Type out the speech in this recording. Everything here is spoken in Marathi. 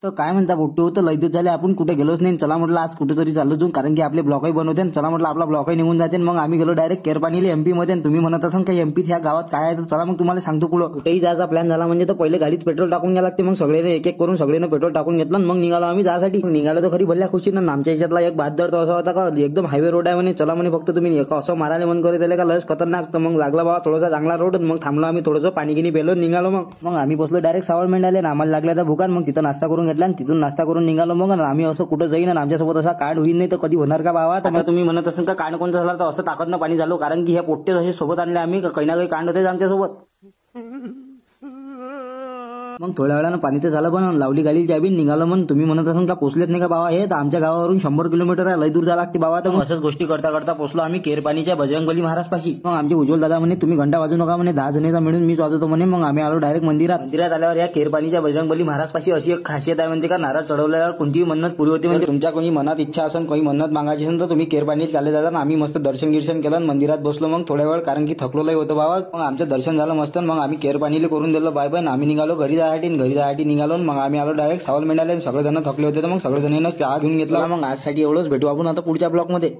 तर काय म्हणता पोट्टे होतं लय दिवस झाले आपण कुठे गेलोच नाही. चला म्हटलं आज कुठेतरी चाललो जाऊन, कारण की आपले ब्लॉकही बनवते. चला म्हटलं आपला ब्लॉकही निघून जाते. मग आम्ही गेलो डायरेक्ट केरपाणीला एमपी मध्ये. तुम्ही म्हणत असाल का एमपी ह्या गावात काय आहे, तर चला मग तुम्हाला सांगतो. पुढं कुठेही जायचा प्लॅन झाला म्हणजे तर पहिले गाडीत पेट्रोल टाकून घ्यायला लागते. मग सगळेने एक एक करून सगळेने पेट्रोल टाकून घेतलं. मग निघालो आम्ही जायसाठी. निघालो तर खरी भल्या खुशीनं. आमच्या याच्यातला एक बहादर तो असा होता का एकदम हायवे रोड आहे म्हणे, चला म्हणे फक्त तुम्ही असं मारायला मन करे त्याला का लस खतरनाक. तर मग लागला बाबा थोडासा चांगला रोड. मग थांबलो आम्ही थोडंसं पाणी गिनी पेलो निघालो. मग आम्ही बसलो डायरेक्ट सावळमेंढ आले. आम्हाला लागला त्या भुकान. मग तिथं नाश्ता करून घेतला आणि तिथून नाश्ता करून निघालो. मग आम्ही असं कुठं जाईन आणि आमच्यासोबत असा कार्ड होईल नाही तर कधी होणार का बाबा. तर तुम्ही म्हणत असाल का कांड कोणता झाला, तर असं ताकदनं पाणी झालो, कारण की ह्या पोट्टे असे सोबत आणले आम्ही काही ना काही कांड होतेच आमच्यासोबत. मग थोड्या वेळानं पाणी तर झालं, पण लावली गाडी चाबी निघालं. मग तुम्ही म्हणत असाल का पोचलेच नाही का बाबा, हे तर आमच्या गावावरून 100 किलोमीटर आहे, लय दूर जायला लागते बाबा. तर मग असंच गोष्टी करता करता पोचलो आम्ही केरपाणीच्या बजरंगबली महाराज पाशी. मग आमचे उज्ज्वल दादा म्हणे तुम्ही घंटा वाजू नका म्हणे, 10 जणीचा मिळून मीच वाजवतो म्हणे. मग आम्ही आलो डायरेक्ट मंदिरात आल्यावर या केरपाणीच्या बजरंगबली महाराज पाशी अशी एक खासियत आहे म्हणजे का नारळ चढवल्यावर कोणतीही मन्नत पुरी होते. म्हणजे तुमच्या कोणी मनात इच्छा असेल, काही मन्नत मागायची असेल तर तुम्ही केरपाणीत चालले जाता. आम्ही मस्त दर्शन गिर्शन केलं आणि मंदिरात बसलो मग थोड्या वेळ, कारण की थकलो लय होतं बाबा. मग आमचं दर्शन झालं मस्त. मग आम्ही केरपाणीला करून दिलं बाय बाय. आम्ही निघालो घरी जायसाठी निघालो. मग आम्ही आलो डायरेक्ट सावलमेंढाला. सगळेजण थकले होते तर मग सगळेजणांना चहा घेऊन घेतला. मग आजसाठी एवढंच, भेटू आपण आता पुढच्या ब्लॉक मध्ये.